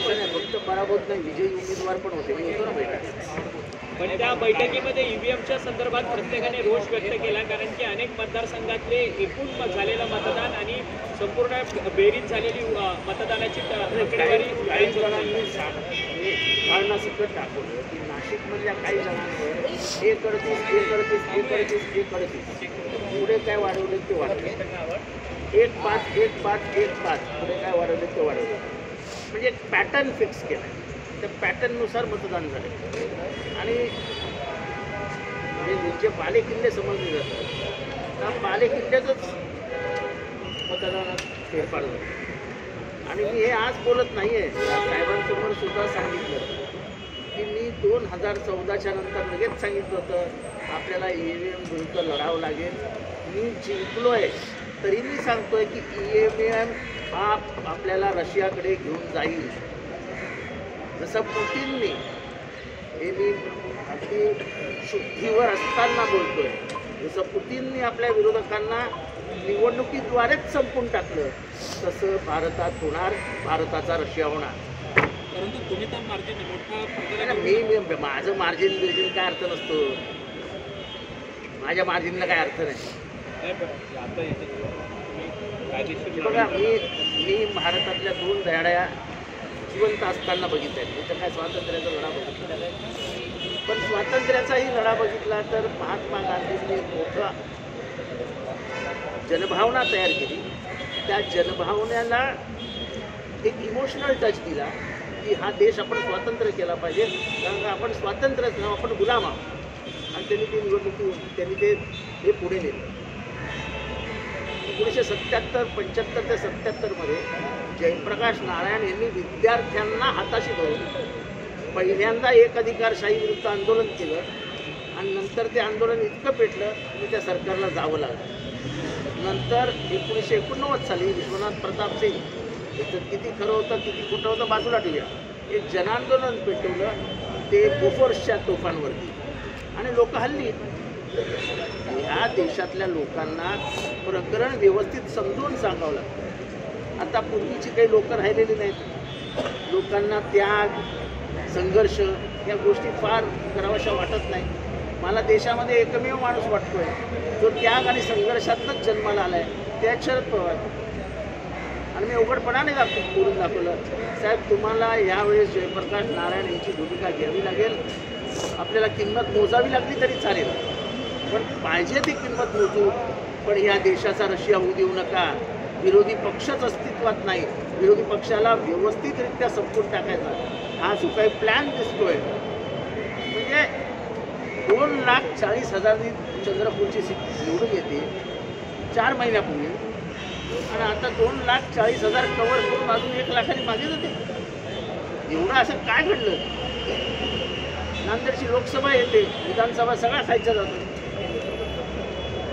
असं नाही, फक्त पराभूत नाही, विजयी उमेदवार पण होते. मी होतो ना बैठक. पण त्या बैठकीमध्ये ईव्हीएमच्या संदर्भात प्रत्येकाने रोष व्यक्त केला, कारण की अनेक मतदारसंघातले एकूण झालेलं मतदान आणि संपूर्ण बेरीज झालेली मतदानाची आकडेवारी काही जणांनी सकट दाखवलं की नाशिकमधल्या काही जणांवर हे करतीस हे करतीस हे करतीस हे करतीस, पुढे काय वाढवले ते वाढवले, 1-5 1-5 1-5 पुढे काय वाढवले ते वाढवले, म्हणजे एक पॅटर्न फिक्स केला. त्या पॅटर्ननुसार मतदान झाले आणि जे बालेकिल्ले समजले जातात त्या बालेकिल्ल्याचंच मतदानात फेरफार झाला. आणि मी हे आज बोलत नाही आहे, साहेबांसमोर सुद्धा सांगितलं की मी 2014च्या नंतर लगेच सांगितलं होतं आपल्याला EVM विरुद्ध लढावं लागेल. मी जिंकलो आहे तरी मी सांगतोय की EVM हा आपल्याला रशियाकडे घेऊन जाईल. जसं पुतीनने, हे मी अगदी शुद्धीवर असताना बोलतोय, जसं पुतीनने आपल्या विरोधकांना निवडणुकीद्वारेच संपून टाकलं तसं भारतात होणार, भारताचा रशिया होणार. परंतु तुम्ही तर मार्जिन मोठा मी माझं मार्जिन बिर्जिन काय अर्थ नसतो, माझ्या मार्जिनला काय अर्थ नाही. बघा, मी भारतातल्या 2 लढाया जिवंत असताना बघितल्या. मी तर काय स्वातंत्र्याचा लढा बघितला नाही, पण स्वातंत्र्याचाही लढा बघितला तर महात्मा गांधींनी मोठा जनभावना तयार केली. त्या जनभावनेला एक इमोशनल टच दिला की हा देश आपण स्वातंत्र्य केला पाहिजे, कारण का आपण स्वातंत्र्यच नाव, आपण गुलाम आहोत. आणि त्यांनी ते त्यांनी ते पुढे नेलं. 1977-75 ते 77मध्ये जयप्रकाश नारायण यांनी विद्यार्थ्यांना हाताशी धरून पहिल्यांदा एक अधिकारशाही विरुद्ध आंदोलन केलं आणि नंतर ते आंदोलन इतकं पेटलं की त्या सरकारला जावं लागलं. नंतर 1989 साली विश्वनाथ प्रताप सिंग, याचं किती खरं होतं किती खोटं होतं बाजूला ठेवूया, एक जनआंदोलन पेटवलं ते बोफोर्सच्या तोफांवरती आणि लोक हल्ली. ह्या देशातल्या लोकांना प्रकरण व्यवस्थित समजून सांगावं लागतं. आता पूर्वीची काही लोक राहिलेली नाहीत. लोकांना त्याग, संघर्ष या गोष्टी फार कराव्याशा वाटत नाही. मला देशामध्ये एकमेव माणूस वाटतोय जो त्याग आणि संघर्षातूनच जन्माला आला आहे, त्या शरद पवार. आणि मी उघडपणाने बोलून दाखवलं, साहेब तुम्हाला यावेळेस जयप्रकाश नारायण यांची भूमिका घ्यावी लागेल, आपल्याला किंमत मोजावी लागली तरी चालेल, पण पाहिजे ती किंमत मोजू, पण या देशाचा रशिया होऊ देऊ नका. विरोधी पक्षच अस्तित्वात नाही, विरोधी पक्षाला व्यवस्थितरित्या संपून टाकायचा हा जो काही प्लॅन दिसतोय. म्हणजे 2,40,000 चंद्रपूरची सीट निवडून येते 4 महिन्यापूर्वी आणि आता 2,40,000 कव्हर करून अजून 1 लाखांनी मागे जाते. एवढं असं काय घडलं? नांदेडची लोकसभा येते, विधानसभा सगळा खायचा जातो.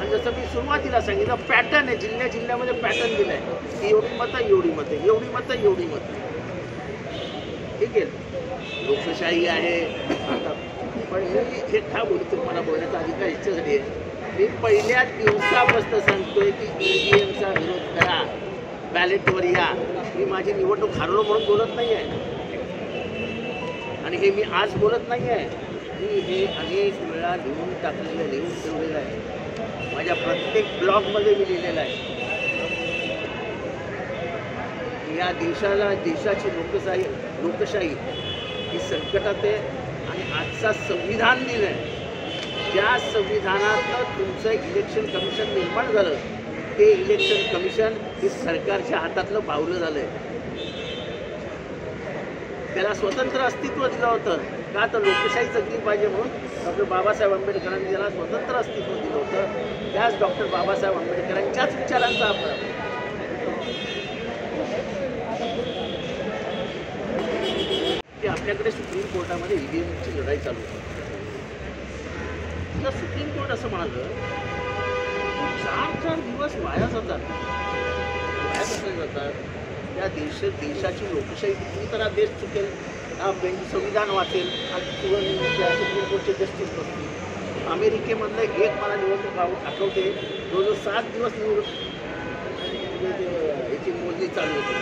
आणि जसं मी सुरुवातीला सांगितलं, पॅटर्न आहे, जिल्ह्यामध्ये पॅटर्न दिला आहे, एवढी मतं एवढी मतं एवढी मतं एवढी मतं. ठीक आहे, लोकशाही आहे. आता पण मी हे का बोलतो, मला बोलण्याचा अधिकार इच्छेसाठी आहे. मी पहिल्या दिवसापासून सांगतोय की EVMचा विरोध करा, बॅलेटवर या. मी माझी निवडणूक हरलो म्हणून बोलत नाही आहे आणि हे मी आज बोलत नाही आहे. मी हे अनेक वेळा लिहून टाकलेलं, लिहून ठेवलेलं आहे. माझ्या प्रत्येक ब्लॉगमध्ये मी लिहिलेलं आहे. या देशाची लोकशाही ही संकटात आहे आणि आजचा संविधान दिन आहे. ज्या संविधानातनं तुमचं इलेक्शन कमिशन निर्माण झालं, ते इलेक्शन कमिशन हे सरकारच्या हातातलं बावलं झालं आहे. त्याला स्वतंत्र अस्तित्व दिलं होतं का, तर लोकशाही जगली पाहिजे म्हणून डॉक्टर बाबासाहेब आंबेडकरांनी त्याला स्वतंत्र अस्तित्व दिलं होतं. त्याच डॉक्टर बाबासाहेब आंबेडकरांच्याच विचारांचा आपण आपल्याकडे सुप्रीम कोर्टामध्ये EVMची लढाई चालू होती. तर सुप्रीम कोर्ट असं म्हणालं, 4 दिवस वाया जातात. वाया कसं जातात? त्या देशाची लोकशाही किती तर देश चुकेल, संविधान वाचेल आणि त्या सुप्रीम कोर्टचे जस्टिस बसतील. अमेरिकेमधलं एक मला निवडणूक आठवते, जवळजवळ 7 दिवस याची मोजणी चालू होती.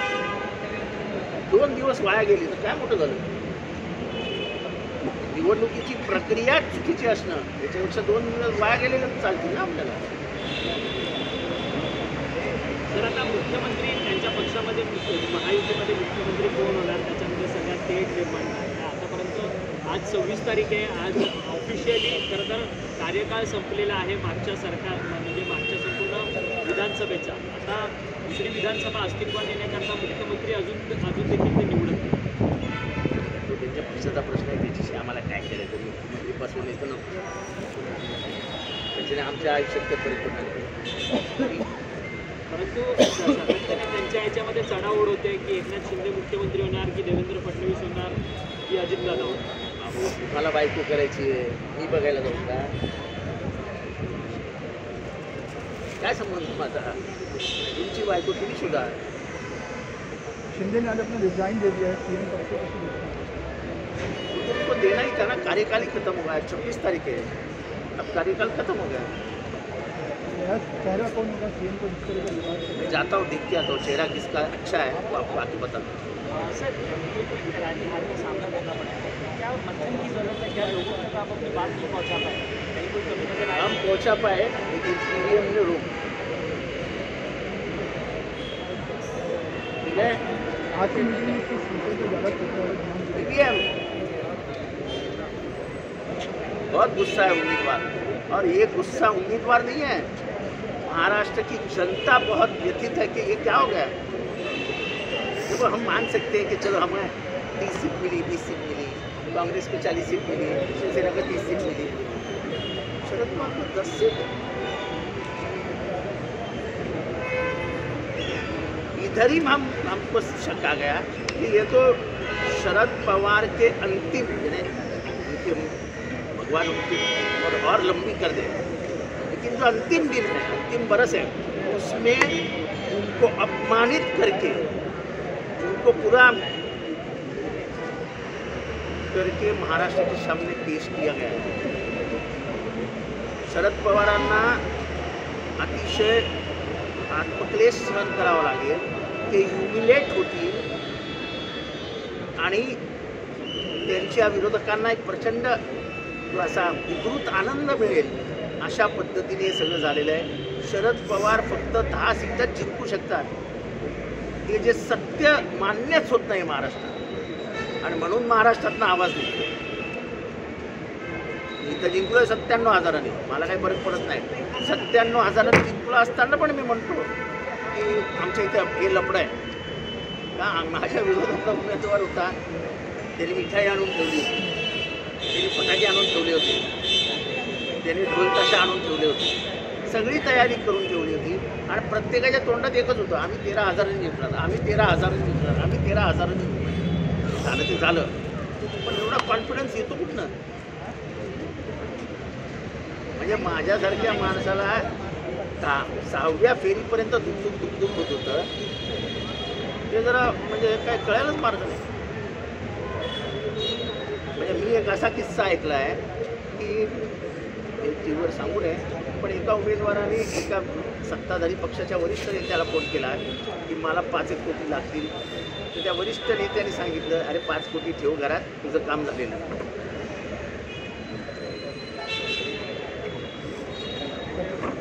2 दिवस वाया गेली तर काय मोठं झालं? निवडणुकीची प्रक्रिया चुकीची असणं याच्यापेक्षा 2 दिवस वाया गेलेले चालतील ना आपल्याला. तर आता मुख्यमंत्री त्यांच्या पक्षामध्ये महायुतीमध्ये मुख्यमंत्री कोण होणार त्याच्यामध्ये सगळ्यात तेढ निर्माण झाली. आतापर्यंत आज 26 तारीख आहे. आज ऑफिशियली खरं तर कार्यकाळ संपलेला आहे मागच्या सरकार म्हणजे मागच्या संपूर्ण विधानसभेचा. आता दुसरी विधानसभा अस्तित्वात येण्याकरता मुख्यमंत्री अजून देखील ते निवडत नाही. तो त्यांच्या पक्षाचा प्रश्न आहे, त्याच्याशी आम्हाला काय केलं तरी मुख्यमंत्री बसवून येतं नको. त्याच्याने आमच्या आयुष्यात ते परिपूर्ण आहे. परंतु सातत्याने त्यांच्या याच्यामध्ये चढाओढ होते की एकनाथ शिंदे मुख्यमंत्री होणार की देवेंद्र फडणवीस होणार की अजितदादा होणार. मला बायको करायची आहे, मी बघायला जाऊ का? काय संबंध माझा? तुमची बायको तुम्ही सुद्धा. शिंदे ने आज अपना रिजाइन दे दिया है, 3 पक्षों उनको देना ही था ना. कार्यकाल ही खत्म हो गया. 26 तारीख है, अब कार्यकाल खत्म हो गया. चेहरा कौन होगा सीएम को जिस तरह का विवाद मैं जाता हूँ, देख के आता हूँ चेहरा किसका अच्छा है वो आपको आके बताता हूँ. सर राजहार का सामना करना पड़ा है. क्या मंथन की जरूरत है? क्या लोगों तक आप अपनी बात नहीं पहुँचा पाए? कहीं कोई कमी नजर आई? हम पहुँचा पाए लेकिन ईवीएम ने रोक. ठीक है, आज की मीटिंग में किस मुद्दे पर ज़्यादा चर्चा हुई? ईवीएम. बहुत गुस्सा है उम्मीदवार, और ये गुस्सा उम्मीदवार नहीं है, महाराष्ट्र की जनता बहुत व्यथित है कि ये क्या हो गया. देखो, हम मान सकते हैं कि चलो हमें 30 सीट मिली, 20 सीट मिली, कांग्रेस को 40 सीट मिली, शिवसेना को 30 सीट मिली, शरद पवार को 10 सीट. इधर ही हमको शक आ गया कि ये तो शरद पवार के अंतिम भगवान उनकी और लंबी कर दे, लेकिन जो अंतिम दिन है, अंतिम बरस है, उसमें उनको अपमानित करके, उनको पूरा करके महाराष्ट्र के सामने पेश किया गया है. शरद पवारांना अतिशय आत्मक्लेश सहन करावा लागेल, ते ह्युमिलेट होतील आणि त्यांच्या विरोधकांना एक प्रचंड असा विकृत आनंद मिळेल अशा पद्धतीने हे सगळं झालेलं आहे. शरद पवार फक्त 10 सीटात जिंकू शकतात, हे जे सत्य मान्यच होत नाही महाराष्ट्रात, आणि म्हणून महाराष्ट्रातनं आवाज निघतो. इथं जिंकलोय 97,000ने, मला काही फरक पडत नाही. 97,000ने जिंकलो असताना पण मी म्हणतो की आमच्या इथं हे लफडं आहे का. माझ्या विरोधातला उमेदवार होता, त्यांनी मिठाई आणून ठेवली होती, त्यांनी फटाके आणून ठेवले होते, त्यांनी ढोलताशा आणून ठेवले होते, सगळी तयारी करून ठेवली होती, आणि प्रत्येकाच्या तोंडात एकच होतं, आम्ही 13,000ने जिंकणार, आम्ही 13,000ने जिंकणार, आम्ही 13,000ने जिंकणार. झालं ते झालं, पण एवढा कॉन्फिडन्स येतो कुठनं? म्हणजे माझ्यासारख्या माणसाला 6व्या फेरीपर्यंत दुखदुख होत होतं, ते जरा म्हणजे काय कळायलाच मार्ग नाही. म्हणजे मी एक असा किस्सा ऐकला आहे की टी व्हीवर सांगू नये, पण एका उमेदवाराने एका सत्ताधारी पक्षाच्या वरिष्ठ नेत्याला फोन केला की मला 5 कोटी लागतील. तर त्या वरिष्ठ नेत्याने सांगितलं, अरे 5 कोटी ठेव घरात, तुझं काम झालेलं.